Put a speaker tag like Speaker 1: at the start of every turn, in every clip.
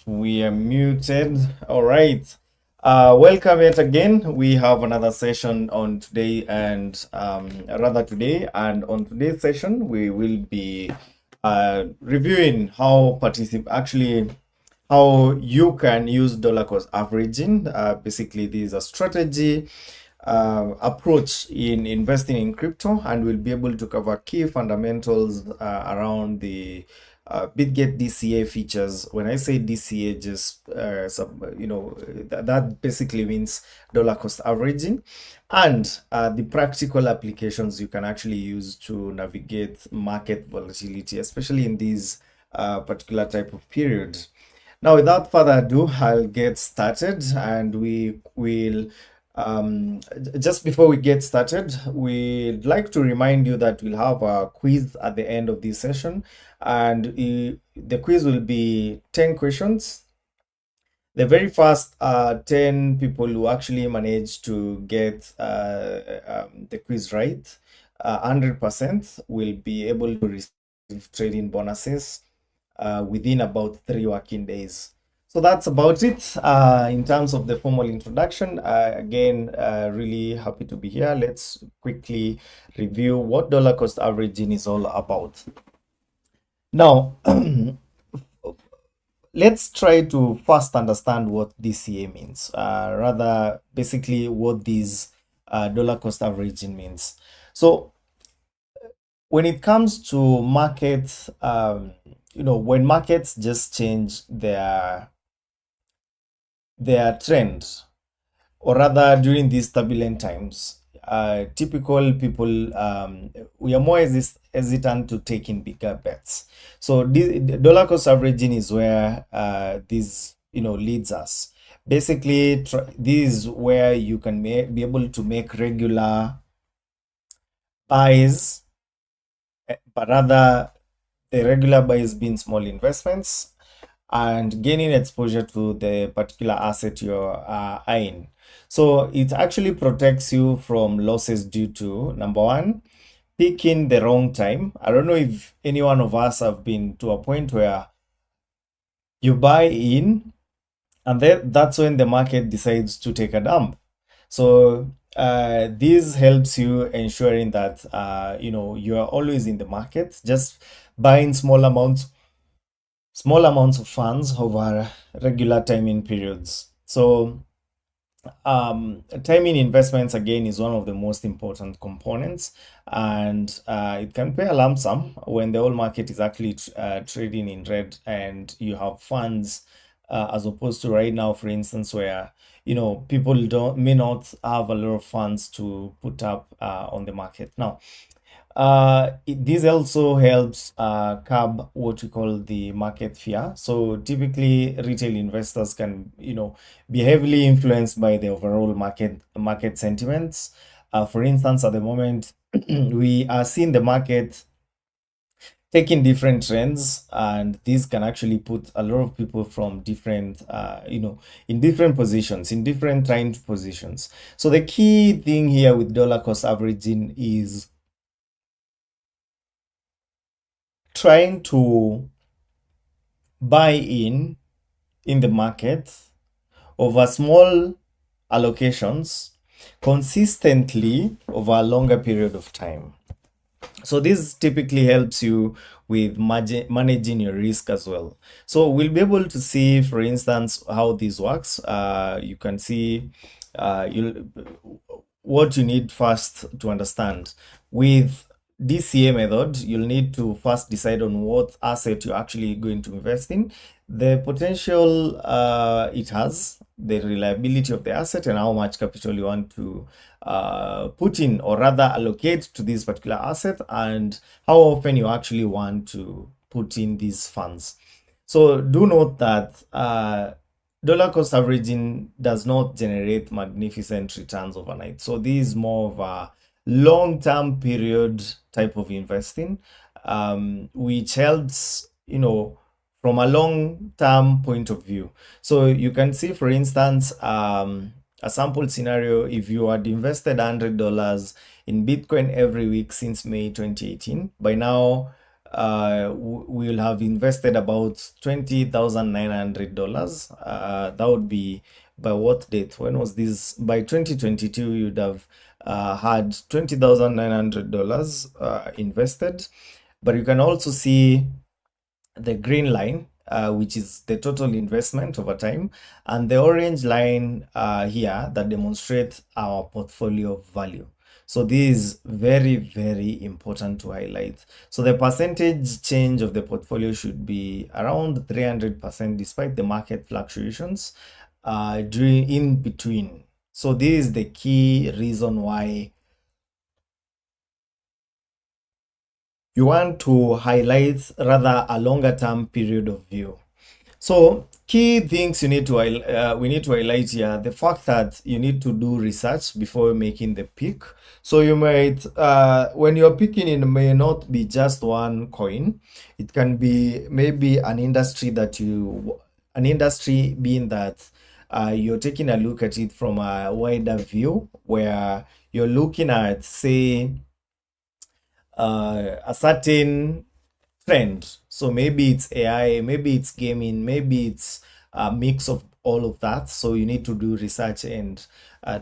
Speaker 1: We are muted. All right. Welcome yet again. We have another session on today, and rather today. And on today's session, we will be reviewing how you can use dollar cost averaging. Basically, this is a strategy approach in investing in crypto, and we'll be able to cover key fundamentals around the Bitget DCA features. When I say DCA, just that basically means dollar cost averaging, and the practical applications you can actually use to navigate market volatility, especially in these particular type of period. Now, without further ado, I'll get started, and we will just before we get started, we'd like to remind you that we'll have a quiz at the end of this session, and the quiz will be 10 questions. The very first 10 people who actually manage to get the quiz right, 100% will be able to receive trading bonuses within about 3 working days. So that's about it in terms of the formal introduction. Again, really happy to be here. Let's quickly review what dollar cost averaging is all about. Now, let's try to first understand what DCA means, rather basically what this dollar cost averaging means. So when it comes to markets, when markets just change their trend, or rather during these turbulent times, typical people, we are more hesitant to take in bigger bets. So the dollar cost averaging is where this leads us. Basically, this is where you can be able to make regular buys, but rather the regular buys being small investments and gaining exposure to the particular asset you're eyeing. So it actually protects you from losses due to, number one, picking the wrong time. I don't know if any one of us have been to a point where you buy in and then that's when the market decides to take a dump. So this helps you ensuring that you are always in the market, just buying small amounts of funds over regular timing periods. So timing investments again is one of the most important components, and it can pay a lump sum when the whole market is actually trading in red and you have funds, as opposed to right now, for instance, where people may not have a lot of funds to put up on the market. Now, this also helps curb what we call the market fear. So typically, retail investors can, be heavily influenced by the overall market sentiments. For instance, at the moment, we are seeing the market taking different trends, and this can actually put a lot of people from different, in different positions, in different time positions. So the key thing here with dollar cost averaging is trying to buy in the market over small allocations consistently over a longer period of time. So this typically helps you with managing your risk as well. So we'll be able to see, for instance, how this works. You can see what you need first to understand. With DCA method, you'll need to first decide on what asset you're actually going to invest in, the potential it has, the reliability of the asset, and how much capital you want to put in, or rather allocate to this particular asset, and how often you actually want to put in these funds. So do note that dollar cost averaging does not generate magnificent returns overnight. So this is more of a long-term period type of investing, which helps, from a long-term point of view. So you can see, for instance, a sample scenario: if you had invested $100 in Bitcoin every week since May 2018, by now we'll have invested about $20,900. That would be by what date? When was this? By 2022, you'd have had $20,900 invested. But you can also see the green line, which is the total investment over time, and the orange line here that demonstrates our portfolio value. So this is very, very important to highlight. So the percentage change of the portfolio should be around 300% despite the market fluctuations during in between. So this is the key reason why you want to highlight rather a longer term period of view. So key things you need to we need to highlight here: the fact that you need to do research before making the pick. So you might when you're picking, it may not be just one coin. It can be maybe an industry that you an industry being that you're taking a look at it from a wider view, where you're looking at, say, a certain trend. So maybe it's AI, maybe it's gaming, maybe it's a mix of all of that. So you need to do research and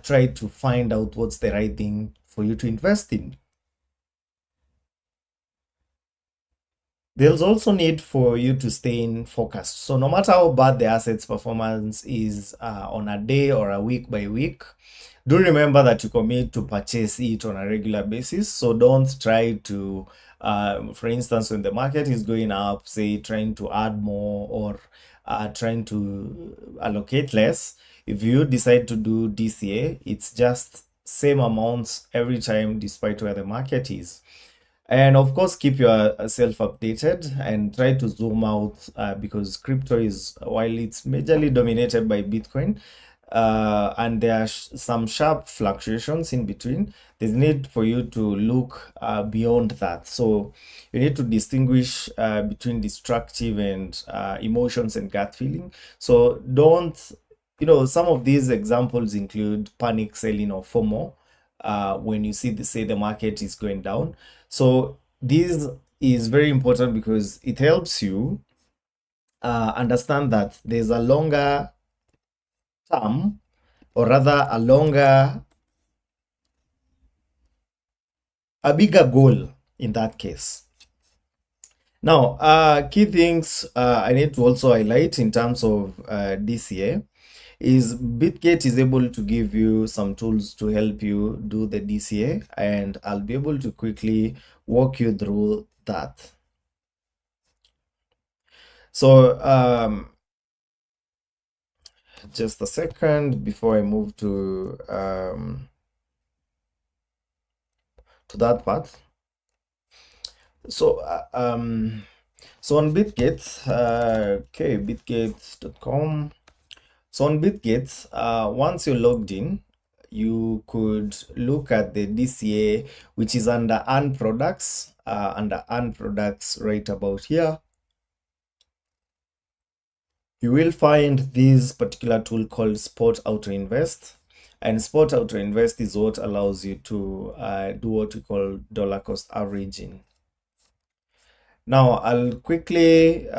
Speaker 1: try to find out what's the right thing for you to invest in. There's also need for you to stay in focused. So no matter how bad the asset's performance is on a day or a week by week, do remember that you commit to purchase it on a regular basis. So don't try to, for instance, when the market is going up, say trying to add more or trying to allocate less. If you decide to do DCA, it's just same amounts every time, despite where the market is. And of course, keep yourself updated and try to zoom out because crypto is, while it's majorly dominated by Bitcoin, and there are some sharp fluctuations in between, there's need for you to look beyond that. So you need to distinguish between destructive and emotions and gut feeling. So don't, some of these examples include panic selling or FOMO when you see say the market is going down. So this is very important because it helps you understand that there's a longer term, or rather a bigger goal in that case. Now, key things I need to also highlight in terms of DCA is Bitget is able to give you some tools to help you do the DCA, and I'll be able to quickly walk you through that. So just a second before I move to that part. So so on Bitget, okay, bitget.com. So on Bitget, once you're logged in, you could look at the DCA, which is under Earn Products, right about here. You will find this particular tool called Spot Auto Invest. And Spot Auto Invest is what allows you to do what we call dollar cost averaging. Now, I'll quickly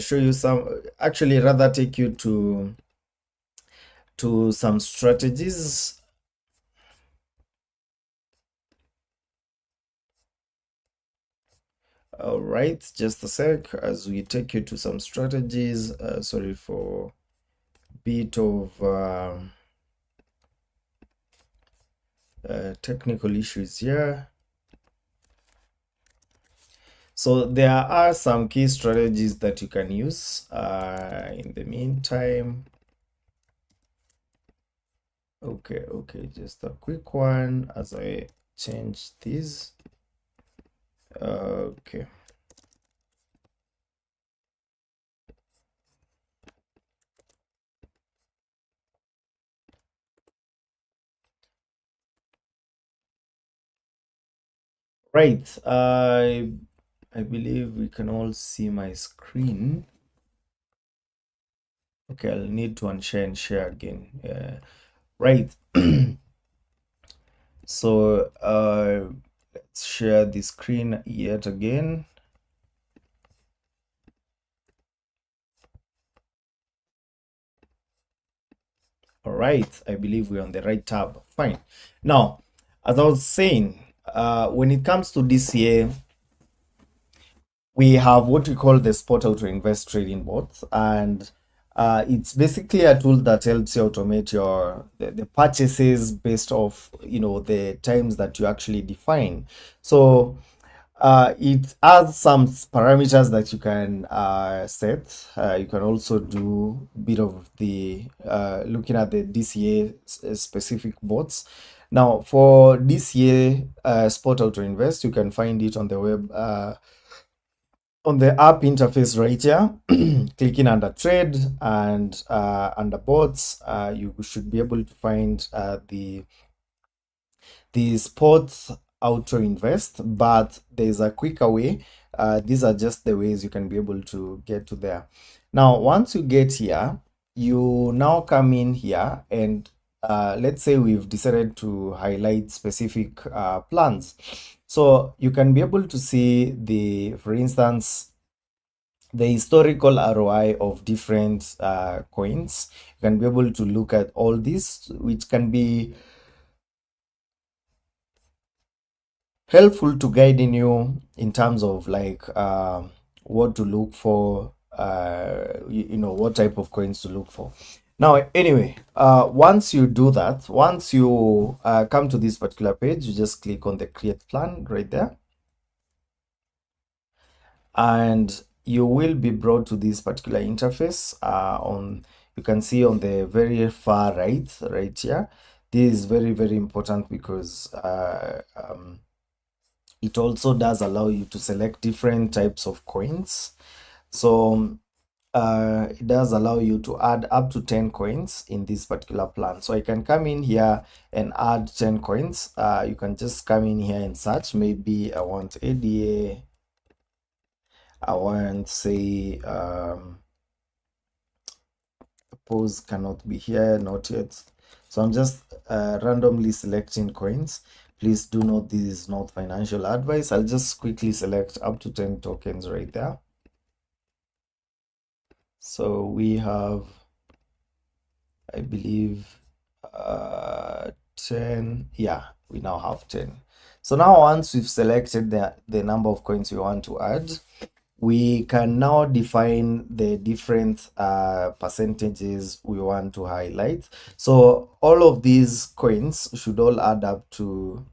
Speaker 1: show you some, actually rather take you to some strategies. All right, just a sec as we take you to some strategies. Sorry for bit of technical issues here. So there are some key strategies that you can use in the meantime. Okay, just a quick one as I change this. Okay. Right. I believe we can all see my screen. Okay, I'll need to unshare and share again. Right. So let's share the screen yet again. All right, I believe we're on the right tab. Fine. Now, as I was saying, when it comes to this year, we have what we call the Spot Auto Invest trading bot, and it's basically a tool that helps you automate the purchases based off the times that you actually define. So it has some parameters that you can set. You can also do a bit of the looking at the DCA specific bots. Now, for DCA Spot Auto Invest, you can find it on the web on the app interface right here. Clicking under Trade and under Bots, you should be able to find the sports auto invest, but there's a quicker way. These are just the ways you can be able to get to there. Now, once you get here, you now come in here and let's say we've decided to highlight specific plans. So you can be able to see for instance, the historical ROI of different coins. You can be able to look at all this, which can be helpful to guiding you in terms of like what to look for, what type of coins to look for. Now, anyway, once you do that, once you come to this particular page, you just click on the create plan right there, and you will be brought to this particular interface. You can see on the very far right here. This is very, very important because it also does allow you to select different types of coins. So it does allow you to add up to 10 coins in this particular plan. So I can come in here and add 10 coins. You can just come in here and search. Maybe I want ADA. I want, say, suppose cannot be here, not yet. So I'm just randomly selecting coins. Please do note this is not financial advice. I'll just quickly select up to 10 tokens right there. So we have, I believe, 10. Yeah, we now have 10. So now once we've selected the number of coins we want to add, we can now define the different percentages we want to highlight. So all of these coins should all add up to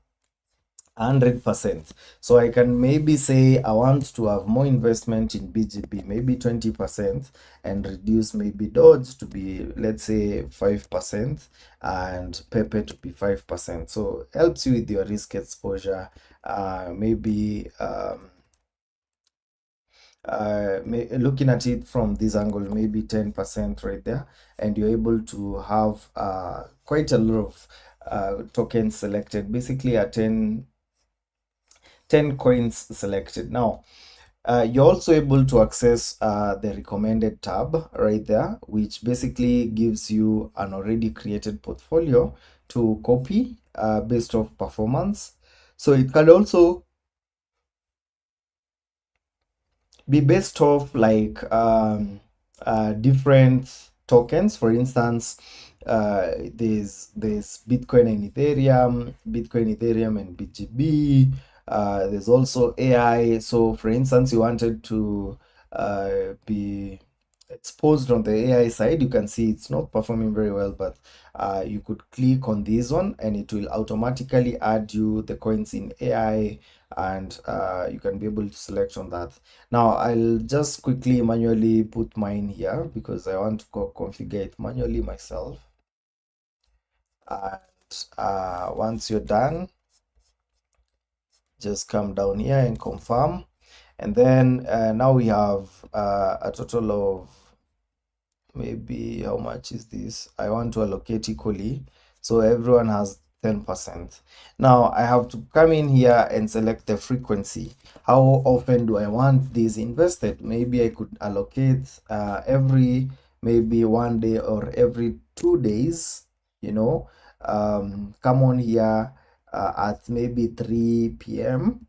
Speaker 1: 100%. So I can maybe say I want to have more investment in BGB, maybe 20%, and reduce maybe Dodge to be, let's say, 5%, and Pepe to be 5%. So helps you with your risk exposure. Maybe looking at it from this angle, maybe 10% right there, and you're able to have quite a lot of tokens selected, basically a 10 coins selected. Now, you're also able to access the recommended tab right there, which basically gives you an already created portfolio to copy based off performance. So it can also be based off like different tokens. For instance, there's Bitcoin and Ethereum and BGB. There's also AI. So for instance, you wanted to be exposed on the AI side, you can see it's not performing very well, but you could click on this one and it will automatically add you the coins in AI, and you can be able to select on that. Now I'll just quickly manually put mine here because I want to configure it manually myself. And once you're done, just come down here and confirm. And then now we have a total of, maybe, how much is this? I want to allocate equally, so everyone has 10%. Now I have to come in here and select the frequency. How often do I want this invested? Maybe I could allocate every maybe 1 day or every 2 days. Come on here at maybe 3 p.m.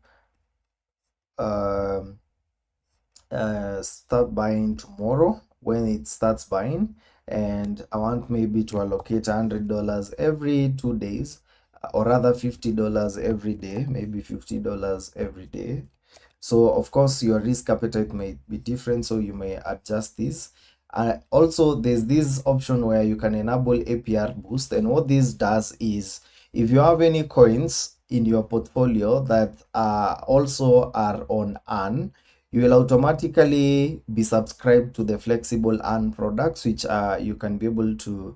Speaker 1: Start buying tomorrow when it starts buying, and I want maybe to allocate $100 every 2 days, or rather $50 every day, maybe $50 every day. So of course your risk appetite may be different, so you may adjust this. Also, there's this option where you can enable APR boost, and what this does is if you have any coins in your portfolio that also are on earn, you will automatically be subscribed to the flexible earn products, which you can be able to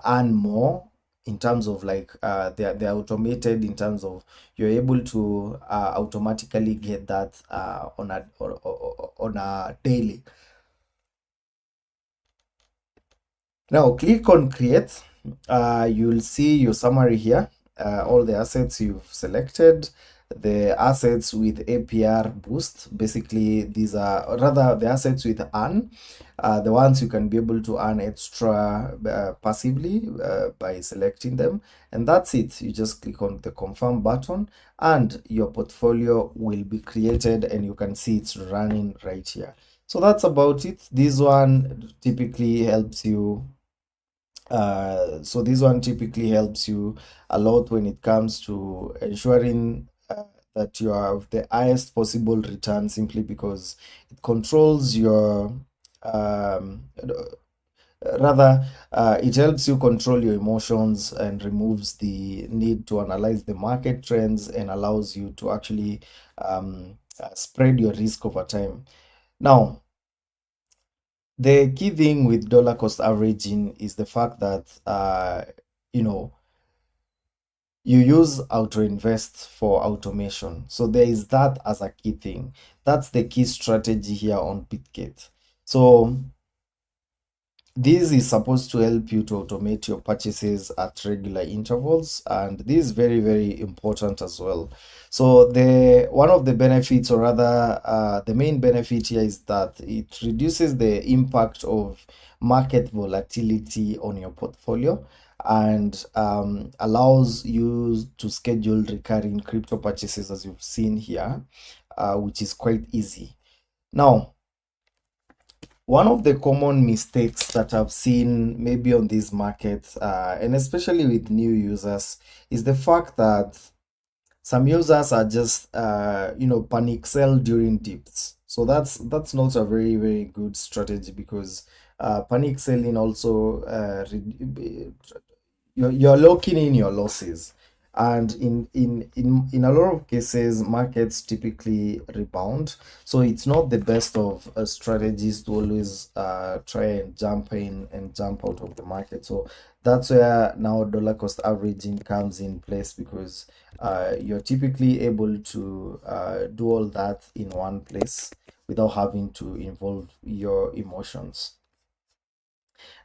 Speaker 1: earn more in terms of like they're automated in terms of you're able to automatically get that on a daily. Now click on create. You'll see your summary here, all the assets you've selected, the assets with APR boost. Basically, these are, or rather, the assets with earn, the ones you can be able to earn extra passively by selecting them. And that's it. You just click on the confirm button and your portfolio will be created, and you can see it's running right here. So that's about it. This one typically helps you so this one typically helps you a lot when it comes to ensuring that you have the highest possible return, simply because it controls your rather it helps you control your emotions and removes the need to analyze the market trends and allows you to actually spread your risk over time. Now, the key thing with dollar cost averaging is the fact that you know you use auto invest for automation. So there is that as a key thing. That's the key strategy here on Bitget. So this is supposed to help you to automate your purchases at regular intervals, and this is very, very important as well. So the one of the benefits, or rather, the main benefit here is that it reduces the impact of market volatility on your portfolio and allows you to schedule recurring crypto purchases, as you've seen here, which is quite easy. Now, one of the common mistakes that I've seen maybe on these markets, and especially with new users, is the fact that some users are just, panic sell during dips. So that's not a very, very good strategy, because panic selling also you're locking in your losses, and in a lot of cases markets typically rebound, so it's not the best of strategies to always try and jump in and jump out of the market. So that's where now dollar cost averaging comes in place, because you're typically able to do all that in one place without having to involve your emotions.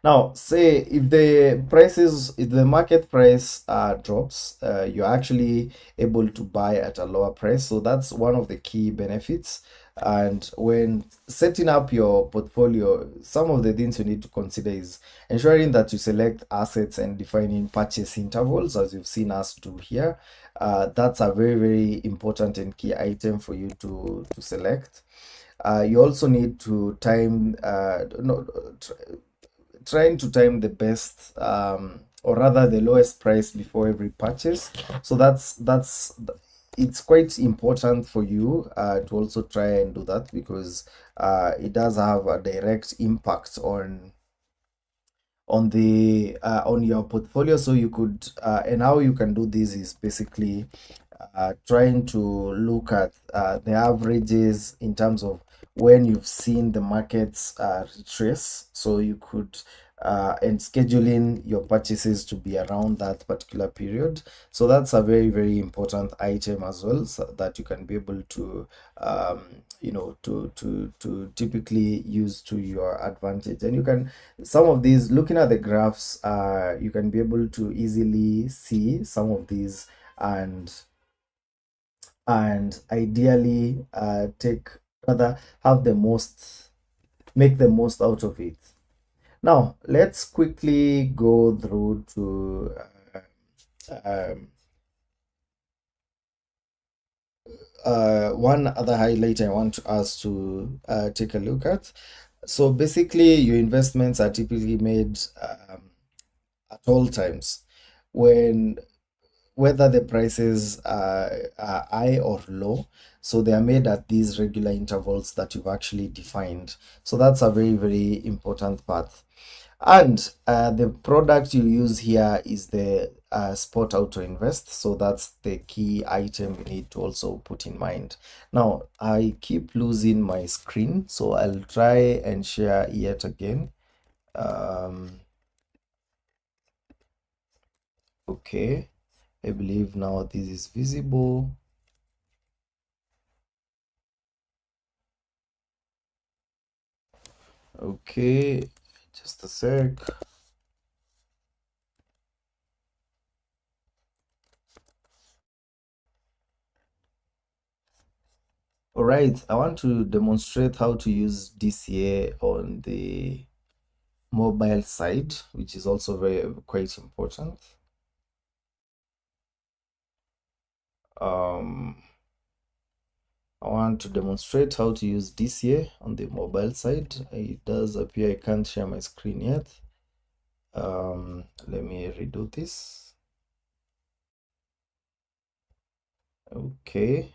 Speaker 1: Now, say if the market price drops, you're actually able to buy at a lower price. So that's one of the key benefits. And when setting up your portfolio, some of the things you need to consider is ensuring that you select assets and defining purchase intervals, as you've seen us do here. That's a very, very important and key item for you to select. You also need to time no, trying to time the best or rather the lowest price before every purchase. So that's it's quite important for you to also try and do that, because it does have a direct impact on your portfolio. So you could and how you can do this is basically trying to look at the averages in terms of when you've seen the markets retrace. So you could and scheduling your purchases to be around that particular period. So that's a very, very important item as well, so that you can be able to to typically use to your advantage. And you can, some of these, looking at the graphs, you can be able to easily see some of these, and ideally take, rather have the most, make the most out of it. Now let's quickly go through to um, one other highlight I want us to take a look at. So basically, your investments are typically made at all times when whether the prices are high or low. So they are made at these regular intervals that you've actually defined. So that's a very, very important part. And the product you use here is the Spot Auto Invest. So that's the key item you need to also put in mind. Now, I keep losing my screen, so I'll try and share yet again. Um, okay, I believe now this is visible. Okay, just a sec. All right, I want to demonstrate how to use DCA on the mobile side, which is also very quite important. Um, I want to demonstrate how to use DCA on the mobile side. It does appear I can't share my screen yet. Let me redo this. Okay.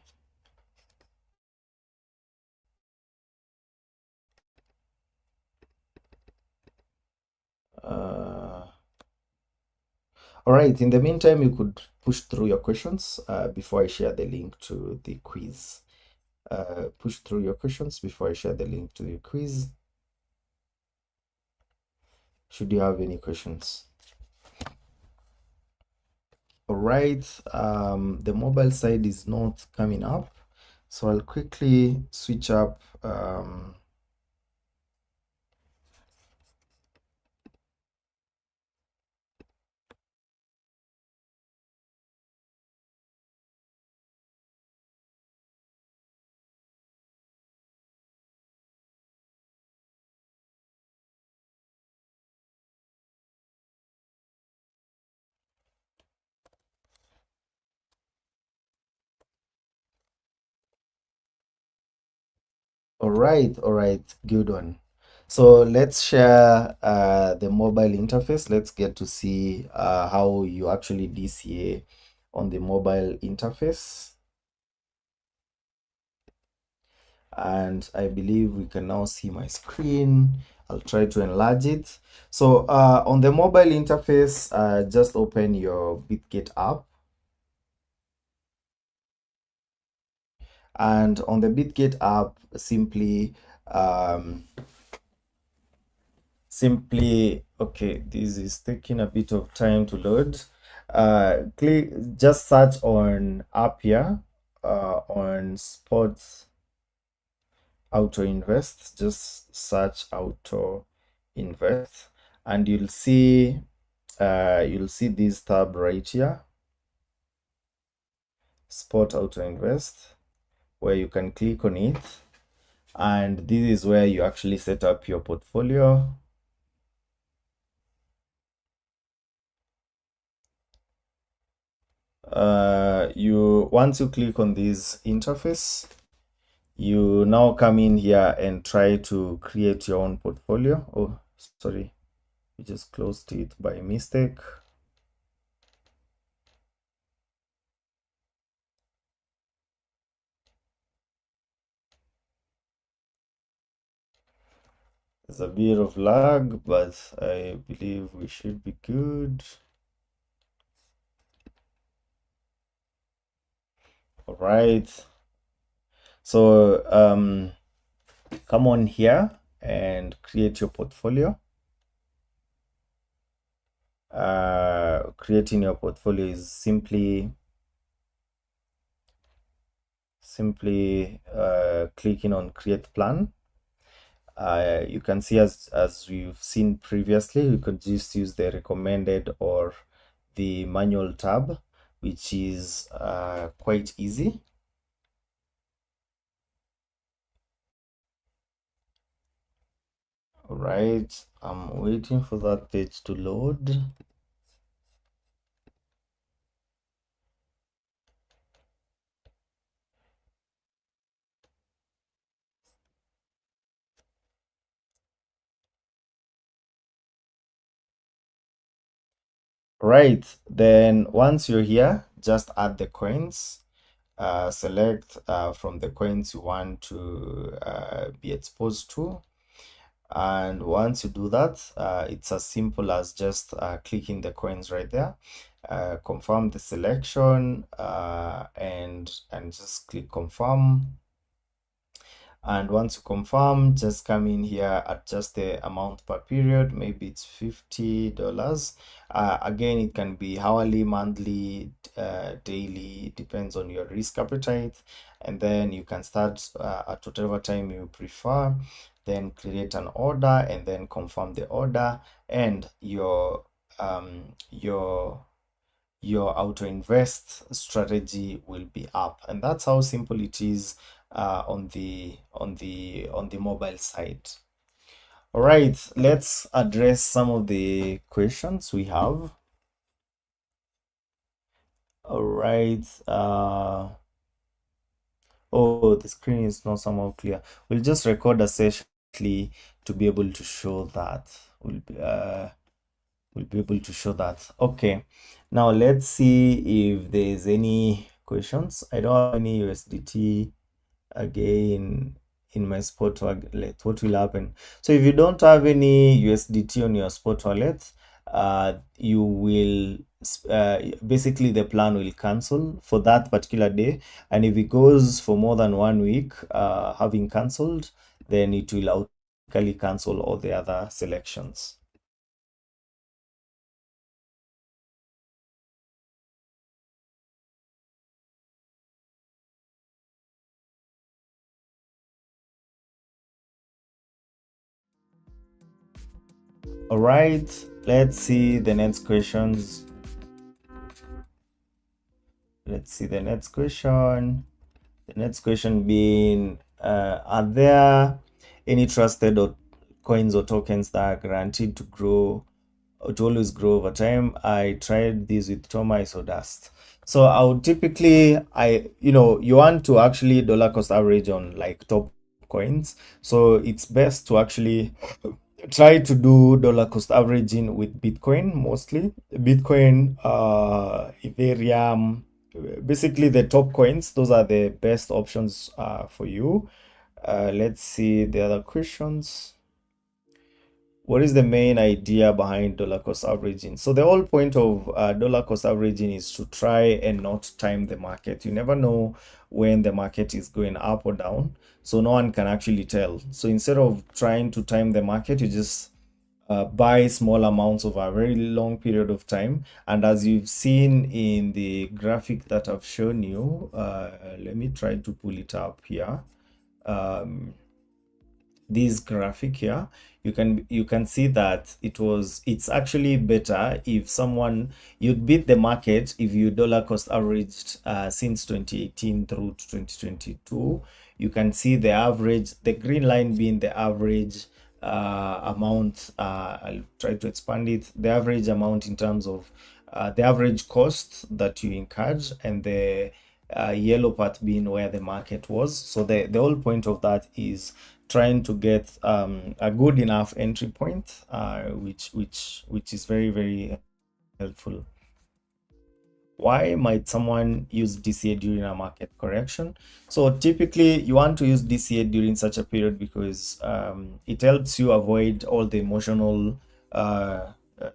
Speaker 1: Uh, all right. In the meantime, you could push through your questions before I share the link to the quiz. Push through your questions before I share the link to the quiz. Should you have any questions? All right, the mobile side is not coming up, so I'll quickly switch up. All right, good one. So let's share the mobile interface. Let's get to see how you actually DCA on the mobile interface. And I believe we can now see my screen. I'll try to enlarge it. So on the mobile interface, just open your Bitget app. And on the Bitget app, um, okay, this is taking a bit of time to load. Click, just search on app here, on Sports Auto Invest. Just search Auto Invest, and you'll see this tab right here, Sport Auto Invest, where you can click on it, and this is where you actually set up your portfolio. You once you click on this interface, you now come in here and try to create your own portfolio. Oh, sorry, we just closed it by mistake. There's a bit of lag, but I believe we should be good. All right. So come on here and create your portfolio. Creating your portfolio is simply clicking on create plan. You can see, as we've seen previously, you could just use the recommended or the manual tab, which is quite easy. All right, I'm waiting for that page to load. Right. Then once you're here, just add the coins. Select from the coins you want to be exposed to. And once you do that, it's as simple as just clicking the coins right there. Confirm the selection and just click confirm. And once you confirm, just come in here, adjust the amount per period. Maybe it's $50. Again, it can be hourly, monthly, daily, depends on your risk appetite. And then you can start at whatever time you prefer. Then create an order and then confirm the order, and your auto invest strategy will be up. And that's how simple it is on the mobile side. All right, let's address some of the questions we have. All right. Oh, the screen is not somehow clear. We'll just record a session to be able to show that. We'll be able to show that. Okay, now let's see if there's any questions. I don't have any USDT again in my spot wallet. What will happen? So if you don't have any USDT on your spot wallet, you will basically the plan will cancel for that particular day, and if it goes for more than 1 week having cancelled, then it will automatically cancel all the other selections. All right, let's see the next questions. Let's see the next question. The next question being, are there any trusted or coins or tokens that are guaranteed to grow or to always grow over time? I tried this with Thomas or Dust. So I would typically, you want to actually dollar cost average on like top coins. So it's best to actually try to do dollar cost averaging with Bitcoin mostly. Bitcoin, Ethereum, basically the top coins. Those are the best options for you. Let's see the other questions. What is the main idea behind dollar cost averaging? So the whole point of dollar cost averaging is to try and not time the market. You never know when the market is going up or down, so no one can actually tell. So instead of trying to time the market, you just buy small amounts over a very long period of time. And as you've seen in the graphic that I've shown you, let me try to pull it up here. This graphic here, you can see that it's actually better if you'd beat the market if you dollar cost averaged since 2018 through to 2022. You can see the average, the green line being the average amount. I'll try to expand it. The average amount in terms of the average cost that you incurred, and the yellow part being where the market was. So the whole point of that is trying to get a good enough entry point, which is very, very helpful. Why might someone use DCA during a market correction? So typically you want to use DCA during such a period because it helps you avoid all the emotional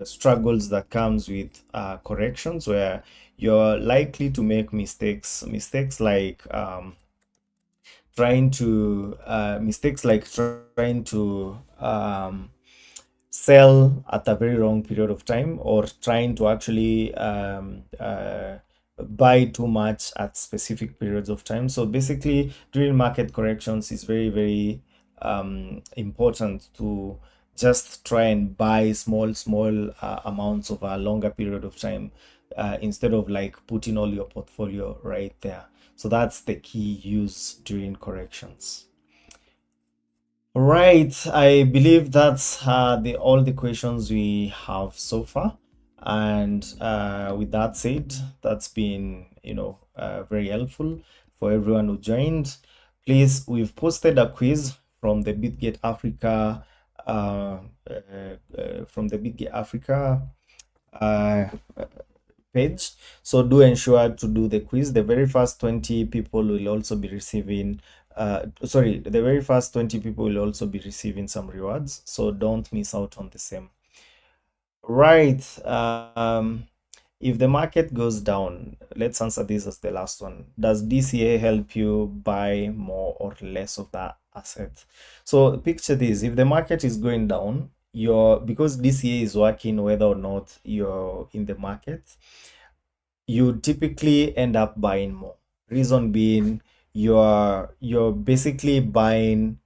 Speaker 1: struggles that comes with corrections, where you're likely to make mistakes like trying to sell at a very long period of time, or trying to actually buy too much at specific periods of time. So basically, during market corrections, it's very, very important to just try and buy small amounts over a longer period of time, instead of like putting all your portfolio right there. So that's the key use during corrections. Right, I believe that's all the questions we have so far. And with that said, that's been very helpful for everyone who joined. Please, we've posted a quiz from the Bitget Africa uh, page. So do ensure to do the quiz. The very first 20 people will also be receiving the very first 20 people will also be receiving some rewards. So don't miss out on the same. Right. If the market goes down, let's answer this as the last one. Does DCA help you buy more or less of that asset? So picture this, if the market is going down, because DCA is working whether or not you're in the market, you typically end up buying more. Reason being, you're basically buying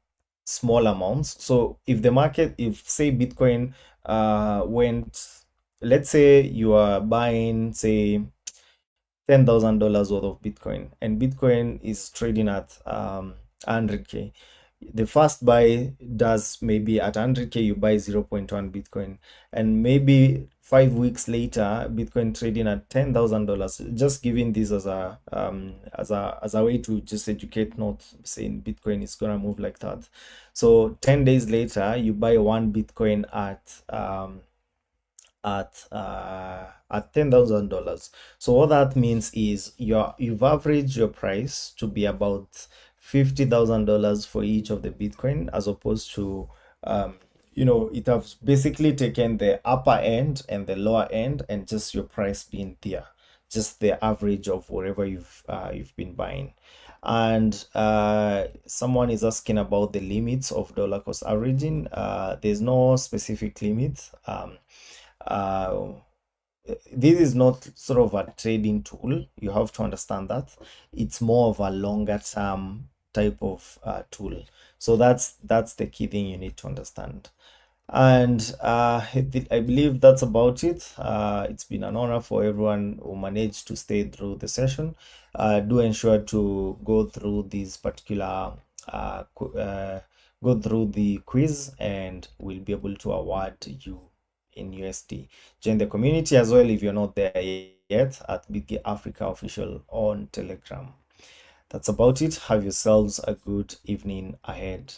Speaker 1: small amounts. So if the market, if say Bitcoin went, let's say you are buying say $10,000 worth of Bitcoin, and Bitcoin is trading at 100K. The first buy does maybe at 100K, you buy 0.1 Bitcoin, and maybe 5 weeks later, Bitcoin trading at $10,000. Just giving this as a way to just educate, not saying Bitcoin is gonna move like that. So 10 days later, you buy one Bitcoin at $10,000. So what that means is you've averaged your price to be about $50,000 for each of the Bitcoin, as opposed to it has basically taken the upper end and the lower end and just your price being there, just the average of whatever you've been buying. And someone is asking about the limits of dollar cost averaging. There's no specific limit. Uh, this is not sort of a trading tool. You have to understand that it's more of a longer term type of tool. So that's the key thing you need to understand. And I believe that's about it. It's been an honor for everyone who managed to stay through the session. Do ensure to go through this particular go through the quiz, and we'll be able to award you in USD. Join the community as well if you're not there yet at Bitget Africa Official on Telegram. That's about it. Have yourselves a good evening ahead.